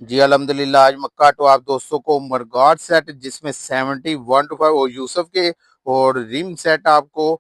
जी अल्हम्दुलिल्लाह। आज मक्का तो आप दोस्तों को मरगाट सेट जिसमें 71 to 5 और यूसुफ के और रिम सेट आपको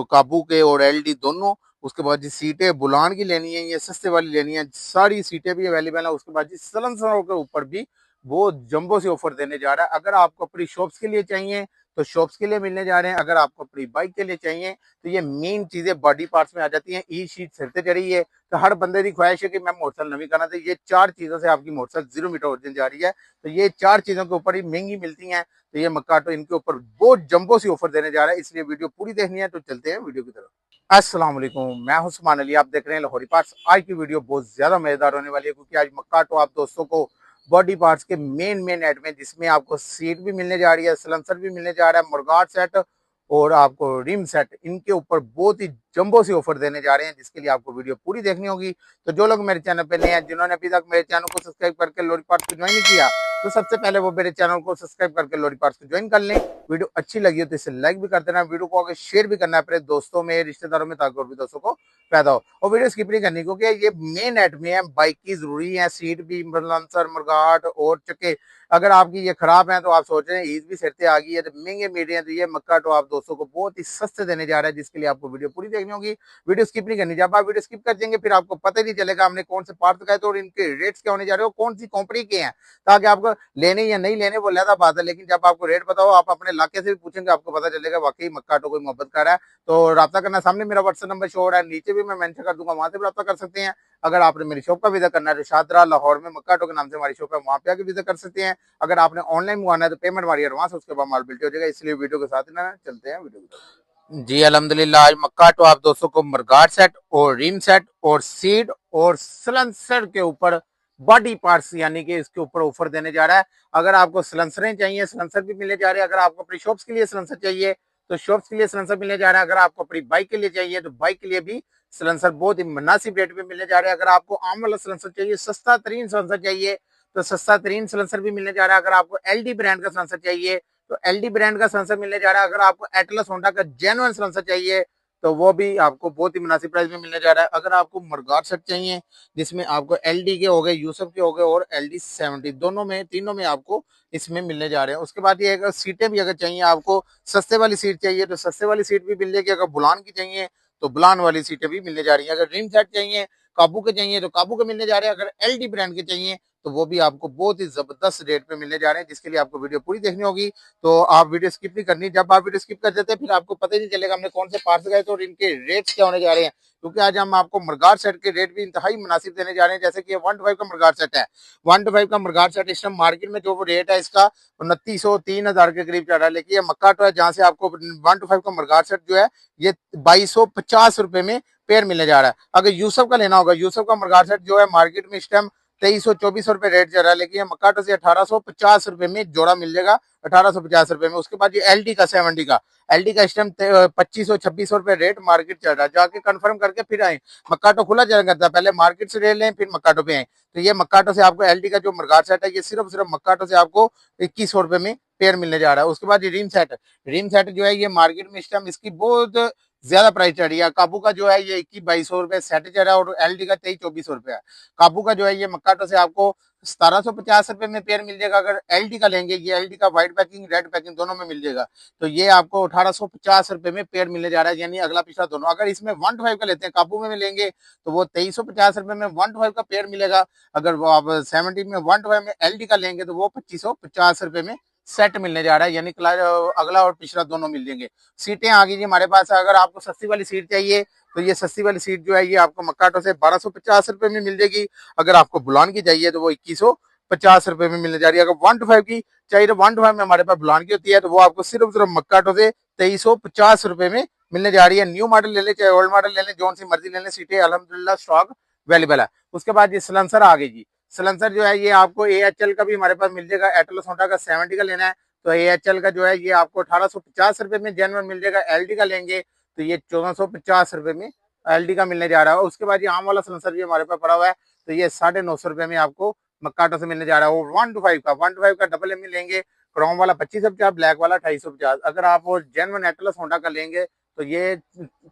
काबू के और एलडी दोनों। उसके बाद जी सीटें बुलान की लेनी है, ये सस्ते वाली लेनी है, सारी सीटें भी अवेलेबल है। उसके बाद जी सलंसरों के ऊपर भी वो जंबो से ऑफर देने जा रहा है। अगर आपको अपनी शॉप्स के लिए चाहिए तो शॉप्स के लिए मिलने जा रहे हैं, अगर आपको अपनी बाइक के लिए चाहिए तो ये मेन चीजें बॉडी पार्ट्स में आ जाती हैं। ई शीट सिर से चढ़ी है तो हर बंदे की ख्वाहिश है कि मैं मोटरसाइकिल नवी करना, तो ये चार चीजों से आपकी मोटरसाइकिल 0 मीटर ओरिजिन जा रही है। तो ये चार चीजों के ऊपर ही महंगी मिलती हैं। तो ये मक्काटो इनके ऊपर बहुत जंबो सी ऑफर देने जा रहा है, इसलिए वीडियो पूरी देखनी है। तो चलते हैं वीडियो की तरफ। अस्सलाम वालेकुम, मैं हूं उस्मान अली, आप देख रहे हैं लाहौरी पार्ट्स। आज की वीडियो बहुत ज्यादा मजेदार होने वाली है, क्योंकि आज मक्काटो आप दोस्तों को बॉडी पार्ट्स के मेन एड में, जिसमें आपको सीट भी मिलने जा रही है, सलेंसर भी मिलने जा रहा है, मुर्गाट सेट और आपको रिम सेट, इनके ऊपर बहुत ही जंबो सी ऑफर देने जा रहे हैं, जिसके लिए आपको वीडियो पूरी देखनी होगी। तो जो लोग मेरे चैनल पे नए हैं, जिन्होंने अभी तक मेरे चैनल को सब्सक्राइब करके लोरी पार्ट्स को ज्वाइन नहीं किया, तो सबसे पहले वो मेरे चैनल को सब्सक्राइब करके लोरी पार्ट्स को ज्वाइन कर लें। वीडियो अच्छी लगी हो तो इसे लाइक भी कर देना, वीडियो को आगे शेयर भी करना है अपने दोस्तों में, रिश्तेदारों में, ताकि और भी दोस्तों को फायदा हो। और वीडियो स्किप नहीं करनी, क्योंकि ये मेन एड में है, बाइक की जरूरी है, सीट भी, लंसर, मुर्गाट और चक्के। अगर आपकी ये खराब है तो आप सोच रहे हैं ईद भी सिरते आ गई है तो महंगे मिल रहे हैं, तो ये मक्का तो आप दोस्तों को बहुत ही सस्ते देने जा रहा है, जिसके लिए आपको वीडियो पूरी देखनी होगी। वीडियो स्किप नहीं करनी, जब आप वीडियो स्किप कर देंगे फिर आपको पता ही नहीं चलेगा हमने कौन से पार्ट दिखाए तो, और इनके रेट्स क्या होने जा रहे हो, कौन सी कंपनी के हैं, ताकि आपको लेने या नहीं लेने वो लहदा बात है। लेकिन जब आपको रेट पता हो, आप अपने इलाके से भी पूछेंगे, आपको पता चलेगा वाकई मक्का तो कोई मोहब्बत कर रहा है। तो रब्ता करना, सामने मेरा व्हाट्सएप नंबर शो हो रहा है, नीचे भी मैं मेंशन कर दूंगा, वहां से भी रब्ता कर सकते हैं। अगर आपने मेरी शॉप का विजिट करना है तो शादरा लाहौर में मक्का के नाम से हमारी शॉप है, वहां पे आके विजिट कर सकते हैं। अगर आपने ऑनलाइन मंगवाना है तो पेमेंट हमारी एडवांस, उसके बाद माल बिल्टी हो जाएगा। इसलिए वीडियो के साथ ही ना चलते हैं वीडियो की। जी अल्हम्दुलिल्लाह। आज मक्का तो आप दोस्तों को मरगाट सेट और रिम सेट और सीट और सलेंसर के ऊपर बॉडी पार्ट्स यानी कि इसके ऊपर ऑफर देने जा रहा है। अगर आपको सलेंसरें चाहिए, सलेंसर भी मिलने जा रहे हैं। अगर आपको अपनी शॉप्स के लिए सलेंसर चाहिए तो शॉप्स के लिए सलेंसर मिलने जा रहा है। अगर आपको अपनी बाइक के लिए चाहिए तो बाइक के लिए भी सलेंसर बहुत ही मुनासिब रेट पे मिलने जा रहे हैं। अगर आपको आम वाला सलेंसर चाहिए, सस्ता तरीन सलेंसर चाहिए, तो सस्ता तरीन सलेंसर भी मिलने जा रहा है। अगर आपको एलडी ब्रांड का सलेंसर चाहिए तो एलडी ब्रांड का सलेंसर मिलने जा रहा है। अगर आपको एटलस होंडा का जेन्युइन सलेंसर चाहिए तो वो भी आपको बहुत ही मुनासिब प्राइस में मिलने जा रहा है। अगर आपको मरगाट सेट चाहिए, जिसमें आपको एलडी के हो गए, यूसुफ के हो गए और एलडी 70, दोनों में, तीनों में आपको इसमें मिलने जा रहे हैं। उसके बाद ये अगर सीटें भी अगर चाहिए, आपको सस्ते वाली सीट चाहिए तो सस्ते वाली सीट भी मिल जाएगी। अगर बुलान की चाहिए तो बुलान वाली सीटें भी मिलने जा रही हैं। अगर रिम सेट चाहिए, काबू के चाहिए तो काबू के मिलने जा रहे हैं। अगर एलडी ब्रांड के चाहिए तो वो भी आपको बहुत ही जबरदस्त रेट पे मिलने जा रहे हैं, जिसके लिए आपको वीडियो पूरी देखनी होगी। तो आप वीडियो स्किप नहीं करनी, जब आप वीडियो स्किप कर देते हैं फिर आपको पता ही नहीं चलेगा हमने कौन से पार्ट्स गए तो और इनके रेट्स क्या होने जा रहे हैं। क्योंकि आज हम आपको मरगाट सेट के रेट भी इंतहाई मुनासिब देने जा रहे हैं। जैसे कि 1 to 5 का मरगाट सेट है, 1 to 5 का मरगाट सेट इस टाइम मार्केट में जो वो रेट है इसका 2900-3000 के करीब चल रहा है। लेकिन ये मक्का तो है जहाँ से आपको 1 to 5 का मरगाट सेट जो है ये 2250 रुपए में पेयर मिलने जा रहा है। अगर यूसुफ का लेना होगा, यूसुफ का मरगाट सेट जो है मार्केट में इस टाइम 2324 रुपए रेट चल रहा है, लेकिन मक्काटो से 1850 रुपए में जोड़ा मिल जाएगा, 1850 रुपए में। उसके बाद ये एलडी का 70 का, एलडी का इस टाइम 2500-2600 रुपए रेट मार्केट चल रहा है। जाके कंफर्म करके फिर आए, मक्काटो खुला चला करता है, पहले मार्केट से रेट लें फिर मक्काटो पे आए। तो ये मक्काटो से आपको एलडी का जो मरगाट सेट है ये सिर्फ मक्काटो से आपको 2100 रुपए में पेयर मिलने जा रहा है। उसके बाद ये रिम सेट जो है ये मार्केट में इस टाइम इसकी बहुत ज्यादा प्राइस चढ़ रही है। काबू का जो है ये 21-2200 रुपए सेट चल रहा है और एलडी का 23-2400 रुपए है। काबू का जो है ये मक्काटो से आपको 1750 रुपए में पेयर मिल जाएगा। अगर एलडी का लेंगे, ये एलडी का व्हाइट पैकिंग, रेड पैकिंग दोनों में मिल जाएगा, तो ये आपको 1850 रुपए में पेयर मिलने जा रहा है, यानी अगला पिछला दोनों। अगर इसमें 1 to 5 का लेते हैं, काबू में लेंगे तो वो 2350 रुपए में 1 to 5 का पेयर मिलेगा। अगर वो आप 70 में 1 to 5 में एलडी का लेंगे तो वो 2550 रुपए में सेट मिलने जा रहा है, यानी अगला और पिछला दोनों मिल जाएंगे। सीटें आ गई जी हमारे पास। अगर आपको सस्ती वाली सीट चाहिए तो ये सस्ती वाली सीट जो है ये आपको मक्काटो से 1250 रुपए में मिल जाएगी। अगर आपको बुलान की चाहिए तो वो 2150 रुपए में मिलने जा रही है। अगर 1 to 5 की चाहिए तो 1 to 5 में हमारे पास बुलान की होती है, तो वो आपको सिर्फ मक्काटो से 2350 रुपए में मिलने जा रही है। न्यू मॉडल ले ले चाहे ओल्ड मॉडल ले लें, जो सी मर्जी ले लें, सीटें अल्हम्दुलिल्लाह स्टॉक अवेलेबल है। उसके बाद ये सलेंसर आ गई जी। सलेंसर जो है ये आपको एएचएल का भी हमारे पास मिल जाएगा। एटलस होंडा का 70 का लेना है तो एएचएल का जो है ये आपको 1850 रुपए में जेन्युइन मिल जाएगा। एलडी का लेंगे तो ये 1450 रुपए में एलडी का मिलने जा रहा है। उसके बाद ये आम वाला सलेंसर भी हमारे पास पड़ा हुआ है, तो ये 950 रुपए में आपको मक्काटो से मिलने जा रहा है। और 1 to 5 का डबल एम लेंगे, क्रोम वाला 2550, ब्लैक वाला 2850। अगर आप जेन्युइन एटलस होंडा का लेंगे तो ये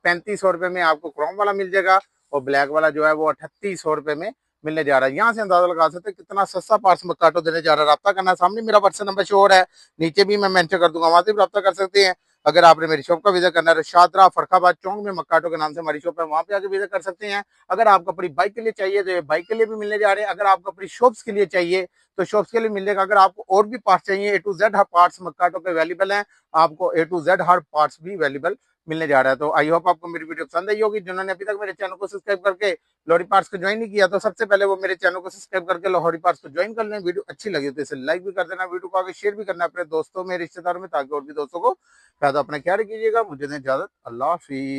3500 रुपए में आपको क्रोम वाला मिल जाएगा और ब्लैक वाला जो है वो 3800 रुपए में मिलने जा रहा है। यहाँ से अंदाजा लगा सकते हैं कितना सस्ता पार्ट्स मक्काटो देने जा रहा है। रब्ता करना, सामने मेरा व्हाट्सएप नंबर शो हो रहा है, नीचे भी मैं मेंशन कर दूंगा, वहां से भी रब्ता कर सकते हैं। अगर आपने मेरी शॉप का विजिट करना है, शादरा फरखाबाद चौक में मक्काटो के नाम से हमारी शॉप है, वहां पे आके विजिट कर सकते हैं। अगर आपको अपनी बाइक के लिए चाहिए तो ये बाइक के लिए भी मिलने जा रहे हैं। अगर आपको अपनी शॉप्स के लिए चाहिए तो शॉप्स के लिए मिल जाएगा। अगर आपको और भी पार्ट्स चाहिए, ए टू जेड हर पार्ट्स मक्काटो के अवेलेबल हैं। आपको ए टू जेड हर पार्ट्स भी अवेलेबल मिलने जा रहा है। तो आई होप आपको मेरी वीडियो पसंद आई होगी। जिन्होंने अभी तक मेरे चैनल को सब्सक्राइब करके लोहड़ी पार्ट्स को ज्वाइन नहीं किया तो सबसे पहले वो मेरे चैनल को सब्सक्राइब करके लोहड़ी पार्ट्स को ज्वाइन कर लें। वीडियो अच्छी लगी तो इसे लाइक भी कर देना, वीडियो को आगे शेयर भी करना अपने दोस्तों में, रिश्तेदारों में, ताकि और भी दोस्तों को फायदा। अपना ख्याल कीजिएगा। मुझे दें इजाजत। अल्लाह हाफिज।